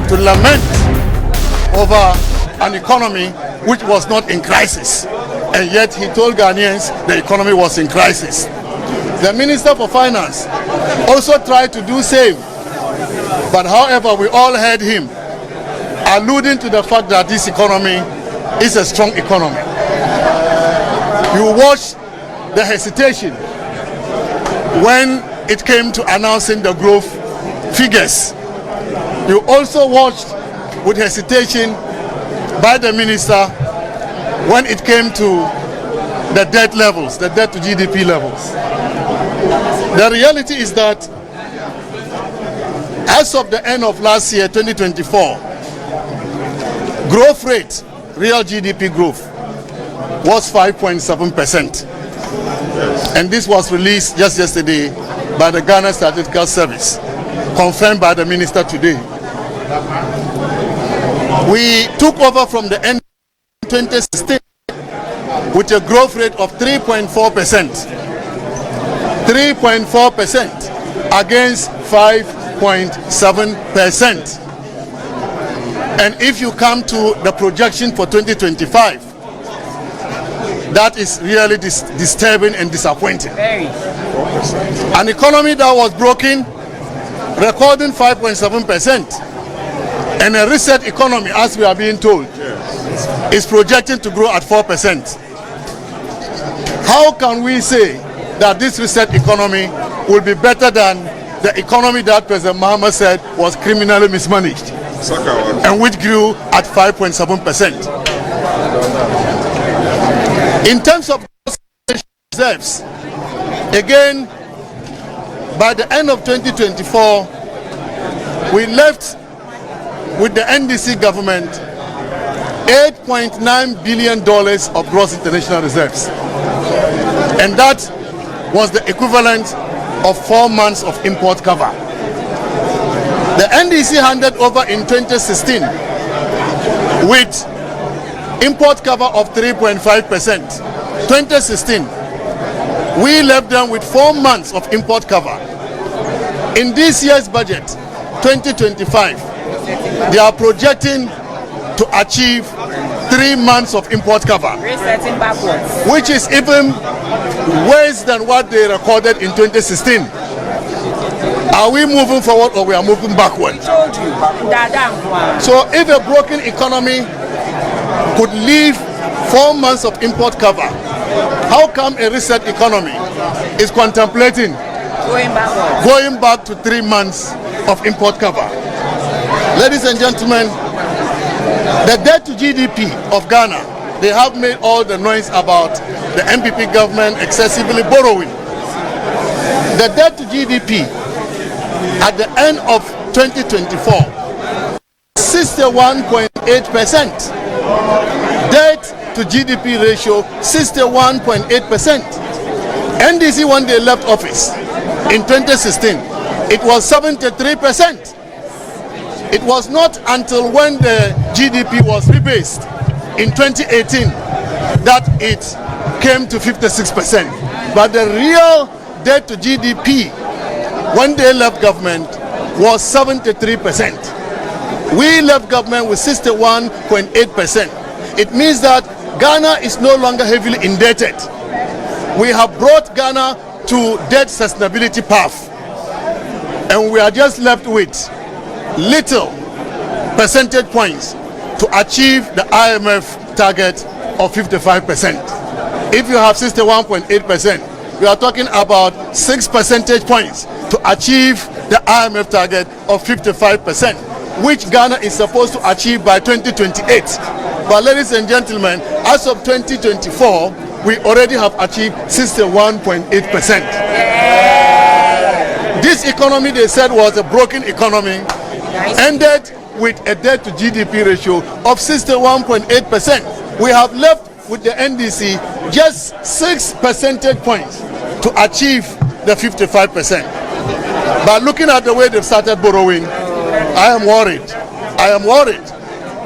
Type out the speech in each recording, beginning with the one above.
to lament over an economy which was not in crisis, and yet he told Ghanaians the economy was in crisis. The Minister for Finance also tried to do same, but however we all heard him alluding to the fact that this economy is a strong economy. You watched the hesitation when it came to announcing the growth figures. You also watched with hesitation by the minister when it came to the debt levels, the debt to GDP levels. The reality is that as of the end of last year, 2024, growth rate, real GDP growth, was 5.7%. And this was released just yesterday by the Ghana Statistical Service, confirmed by the minister today. We took over from the end of 2016 with a growth rate of 3.4%. 3.4% against 5.7%. And if you come to the projection for 2025, that is really disturbing and disappointing. An economy that was broken, recording 5.7%, and a reset economy, as we are being told, is projected to grow at 4%. How can we say that this reset economy will be better than the economy that President Mahama said was criminally mismanaged and which grew at 5.7%? In terms of reserves, again, by the end of 2024, we left with the NDC government $8.9 billion of gross international reserves. And that was the equivalent of 4 months of import cover. The NDC handed over in 2016 with import cover of 3.5%. 2016, we left them with 4 months of import cover. In this year's budget, 2025, they are projecting to achieve 3 months of import cover, which is even worse than what they recorded in 2016. Are we moving forward or we are moving backward? So if a broken economy could leave 4 months of import cover, how come a reset economy is contemplating going back to 3 months of import cover? Ladies and gentlemen, the debt to GDP of Ghana, they have made all the noise about the MPP government excessively borrowing. The debt to GDP at the end of 2024, 61.8%. Debt to GDP ratio, 61.8%. NDC, when they left office in 2016, it was 73%. It was not until when the GDP was rebased in 2018 that it came to 56%. But the real debt to GDP when they left government was 73%. We left government with 61.8%. It means that Ghana is no longer heavily indebted. We have brought Ghana to debt sustainability path, and we are just left with little percentage points to achieve the IMF target of 55%. If you have 61.8%, we are talking about 6 percentage points to achieve the IMF target of 55%, which Ghana is supposed to achieve by 2028. But ladies and gentlemen, as of 2024, we already have achieved 61.8%. This economy, they said, was a broken economy, ended with a debt to GDP ratio of 61.8%. We have left with the NDC just 6 percentage points to achieve the 55%. But looking at the way they've started borrowing, I am worried. I am worried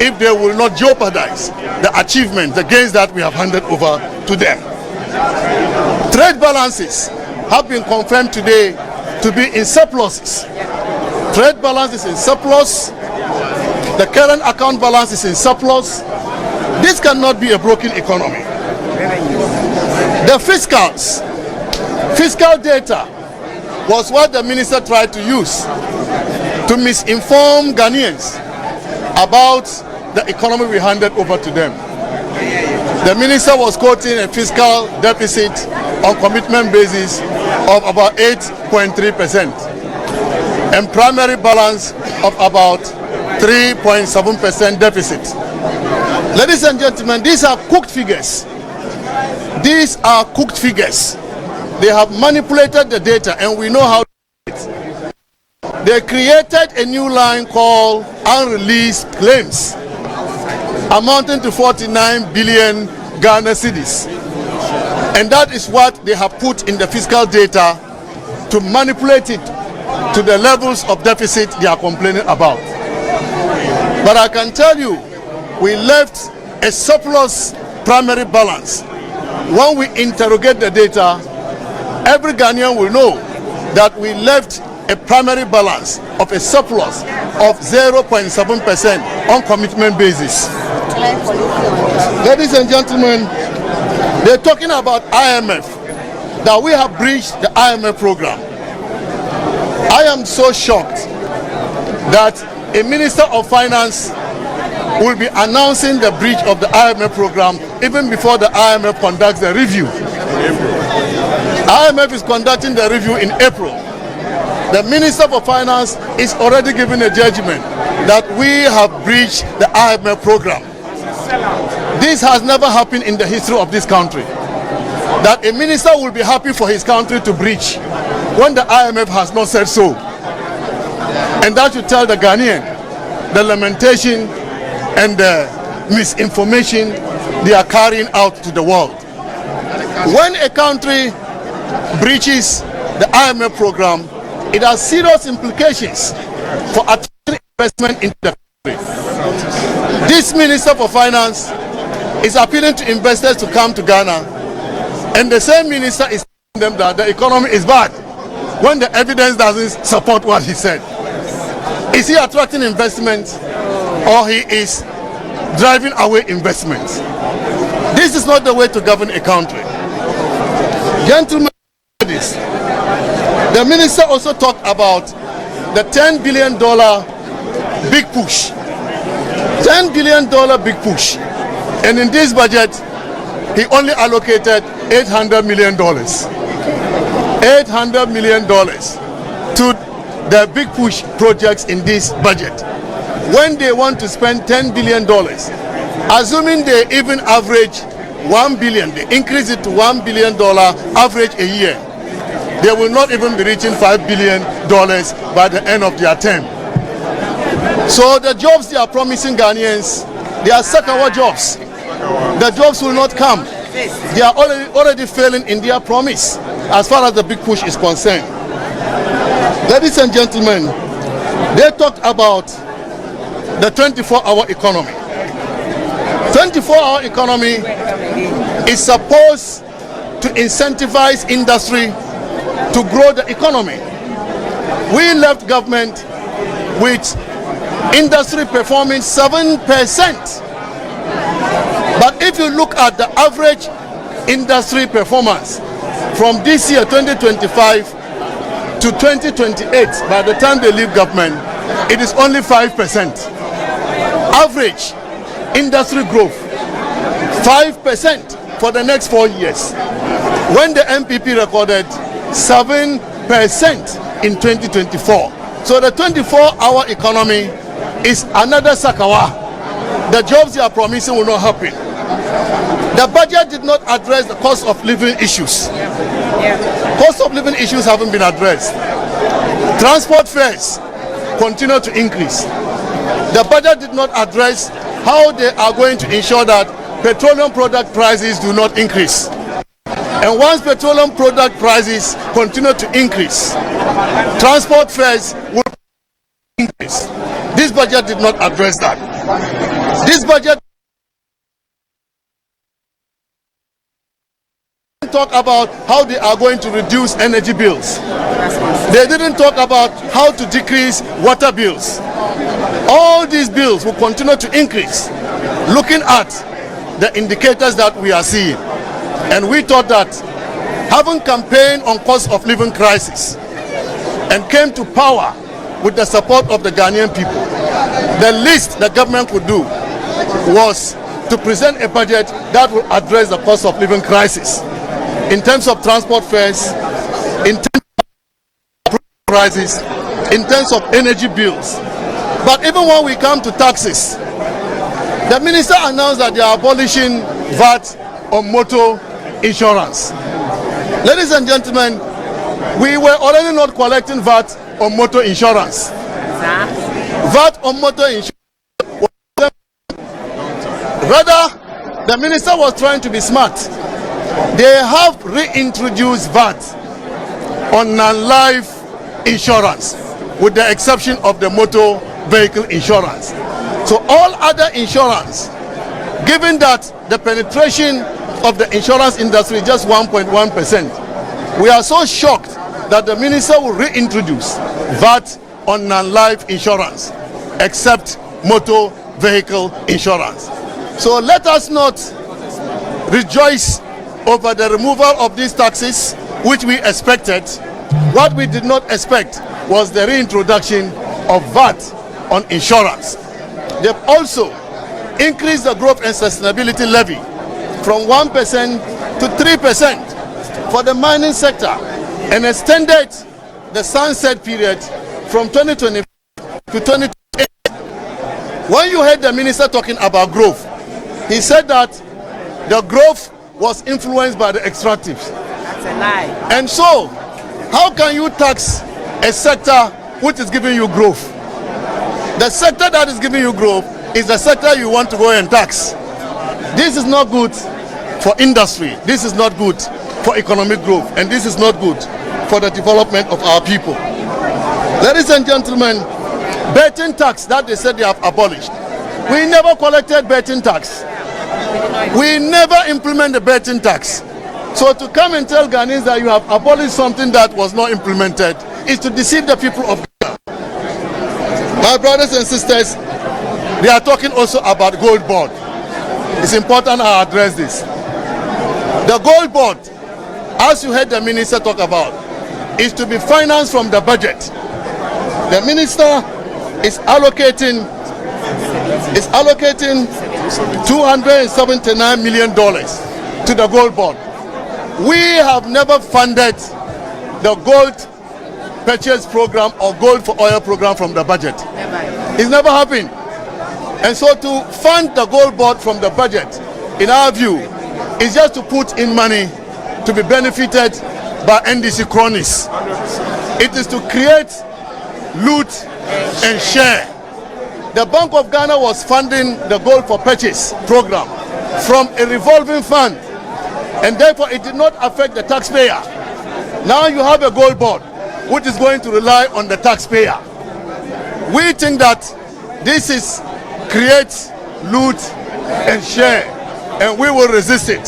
if they will not jeopardize the achievement, the gains that we have handed over to them. Trade balances have been confirmed today to be in surpluses. Trade balance is in surplus. The current account balance is in surplus. This cannot be a broken economy. The fiscal data was what the minister tried to use to misinform Ghanaians about the economy we handed over to them. The minister was quoting a fiscal deficit on commitment basis of about 8.3% and primary balance of about 3.7% deficit. Ladies and gentlemen, these are cooked figures. These are cooked figures. They have manipulated the data, and we know how to do it. They created a new line called unreleased claims, amounting to 49 billion Ghana cedis. And that is what they have put in the fiscal data to manipulate it to the levels of deficit they are complaining about. But I can tell you, we left a surplus primary balance. When we interrogate the data, every Ghanaian will know that we left a primary balance of a surplus of 0.7% on commitment basis. Ladies and gentlemen, they're talking about IMF, that we have breached the IMF program. I am so shocked that a Minister of Finance will be announcing the breach of the IMF program even before the IMF conducts the review. IMF is conducting the review in April. The Minister for Finance is already giving a judgment that we have breached the IMF program. This has never happened in the history of this country, that a minister will be happy for his country to breach when the IMF has not said so. And that should tell the Ghanaian the lamentation and the misinformation they are carrying out to the world. When a country breaches the IMF program, it has serious implications for attracting investment into the country. This Minister for Finance is appealing to investors to come to Ghana, and the same minister is telling them that the economy is bad when the evidence doesn't support what he said. Is he attracting investment, or he is driving away investment? This is not the way to govern a country. Gentlemen, the minister also talked about the $10 billion big push. $10 billion big push. And in this budget, he only allocated $800 million. $800 million to the big push projects in this budget. When they want to spend $10 billion, assuming they even average $1 billion, they increase it to $1 billion average a year, they will not even be reaching $5 billion by the end of their term. So the jobs they are promising Ghanaians, they are Sakawa jobs. The jobs will not come. They are already failing in their promise as far as the big push is concerned. Ladies and gentlemen, they talked about the 24-hour economy. 24-hour economy is supposed to incentivize industry to grow the economy. We left government with industry performing 7%. But if you look at the average industry performance from this year 2025 to 2028, by the time they leave government, it is only 5%. Average industry growth 5% for the next 4 years, when the MPP recorded 7% in 2024. So the 24-hour economy is another Sakawa. The jobs they are promising will not happen. The budget did not address the cost of living issues. Cost of living issues haven't been addressed. Transport fares continue to increase. The budget did not address how they are going to ensure that petroleum product prices do not increase. And once petroleum product prices continue to increase, transport fares will increase. This budget did not address that. This budget talk about how they are going to reduce energy bills. They didn't talk about how to decrease water bills. All these bills will continue to increase, looking at the indicators that we are seeing. And we thought that having campaigned on cost of living crisis and came to power with the support of the Ghanaian people, the least the government would do was to present a budget that will address the cost of living crisis in terms of transport fares, in terms of prices, in terms of energy bills. But even when we come to taxes, the minister announced that they are abolishing VAT on motor insurance. Ladies and gentlemen, we were already not collecting VAT on motor insurance. VAT on motor insurance. Rather, the minister was trying to be smart. They have reintroduced VAT on non-life insurance, with the exception of the motor vehicle insurance. So all other insurance, given that the penetration of the insurance industry is just 1.1%, we are so shocked that the minister will reintroduce VAT on non-life insurance, except motor vehicle insurance. So let us not rejoice over the removal of these taxes, which we expected. What we did not expect was the reintroduction of VAT on insurance. They've also increased the growth and sustainability levy from 1% to 3% for the mining sector and extended the sunset period from 2025 to 2028. When you heard the minister talking about growth, he said that the growth was influenced by the extractives. That's a lie. And so, how can you tax a sector which is giving you growth? The sector that is giving you growth is the sector you want to go and tax. This is not good for industry. This is not good for economic growth. And this is not good for the development of our people. Ladies and gentlemen, betting tax that they said they have abolished. We never collected betting tax. We never implement the betting tax. So to come and tell Ghanaians that you have abolished something that was not implemented is to deceive the people of Ghana. My brothers and sisters, they are talking also about gold board. It's important I address this. The gold board, as you heard the minister talk about, is to be financed from the budget. The minister is allocating $279 million to the gold board. We have never funded the gold purchase program or gold for oil program from the budget. It's never happened. And so to fund the gold board from the budget, in our view, is just to put in money to be benefited by NDC cronies. It is to create loot and share. The Bank of Ghana was funding the gold for purchase program from a revolving fund, and therefore it did not affect the taxpayer. Now you have a gold board which is going to rely on the taxpayer. We think that this is create loot and share, and we will resist it.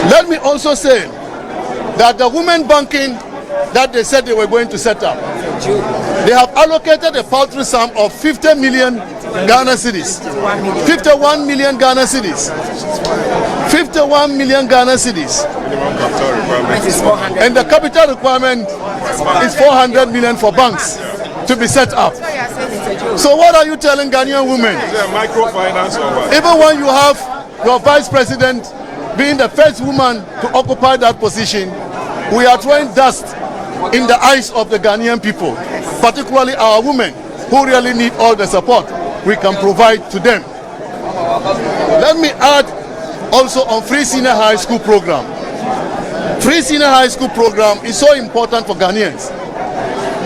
Let me also say that the women banking that they said they were going to set up, they have allocated a paltry sum of 50 million Ghana cedis, 51 million Ghana cedis, 51 million Ghana cedis, and the capital requirement is 400 million for banks to be set up. So what are you telling Ghanaian women? Even when you have your vice president being the first woman to occupy that position, we are throwing dust in the eyes of the Ghanaian people, particularly our women who really need all the support we can provide to them. Let me add also on free senior high school program. Free senior high school program is so important for Ghanaians.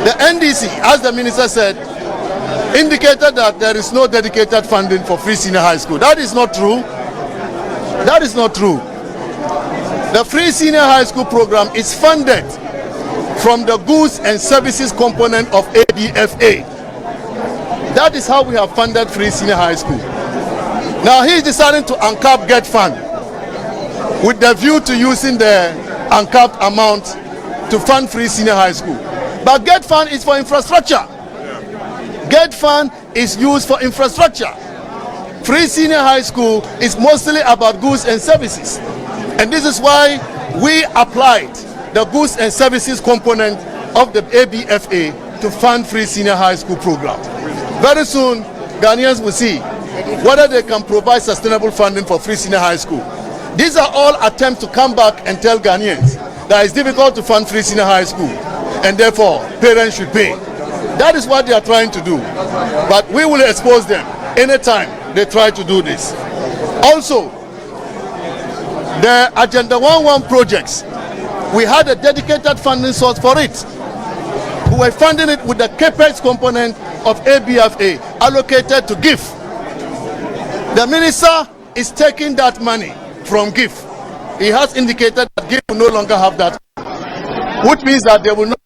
The NDC, as the minister said, indicated that there is no dedicated funding for free senior high school. That is not true. That is not true. The free senior high school program is funded from the goods and services component of ABFA. That is how we have funded free senior high school. Now he is deciding to uncap GET fund. with the view to using the uncapped amount to fund free senior high school. But GET Fund is for infrastructure. GET Fund is used for infrastructure. Free senior high school is mostly about goods and services. And this is why we applied the goods and services component of the ABFA to fund free senior high school program. Very soon, Ghanaians will see whether they can provide sustainable funding for free senior high school. These are all attempts to come back and tell Ghanaians that it's difficult to fund free senior high school, and therefore parents should pay. That is what they are trying to do. But we will expose them anytime they try to do this. Also, the Agenda 11 projects, we had a dedicated funding source for it. We were funding it with the CAPEX component of ABFA allocated to GIF. The minister is taking that money from GIF. He has indicated that GIF will no longer have that, which means that they will not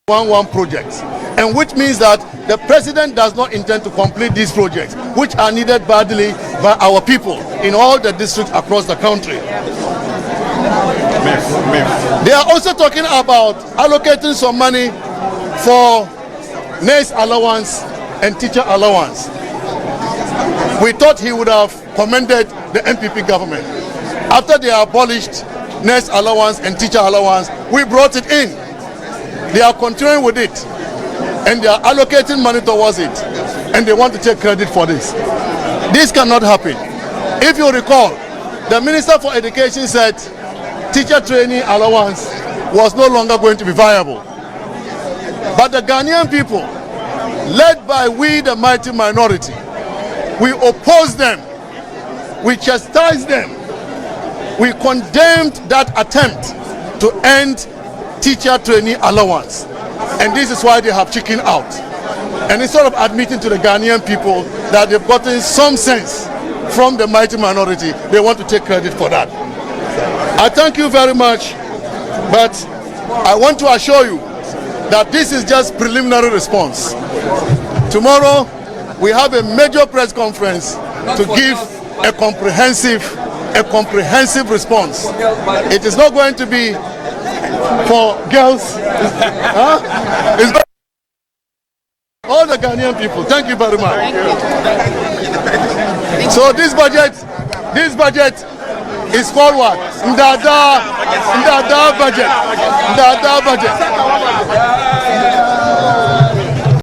11 projects, and which means that the president does not intend to complete these projects, which are needed badly by our people in all the districts across the country. They are also talking about allocating some money for nurse allowance and teacher allowance. We thought he would have commended the MPP government. After they abolished nurse allowance and teacher allowance, we brought it in. They are continuing with it, and they are allocating money towards it, and they want to take credit for this. This cannot happen. If you recall, the Minister for Education said teacher training allowance was no longer going to be viable. But the Ghanaian people, led by we the mighty minority, we opposed them, we chastised them, we condemned that attempt to end teacher training allowance, and this is why they have chickened out. And instead of admitting to the Ghanaian people that they've gotten some sense from the mighty minority, they want to take credit for that. I thank you very much, but I want to assure you that this is just preliminary response. Tomorrow we have a major press conference to give a comprehensive response. It is not going to be for girls. It's all the Ghanaian people. Thank you very much. So this budget is called what? Ndada budget.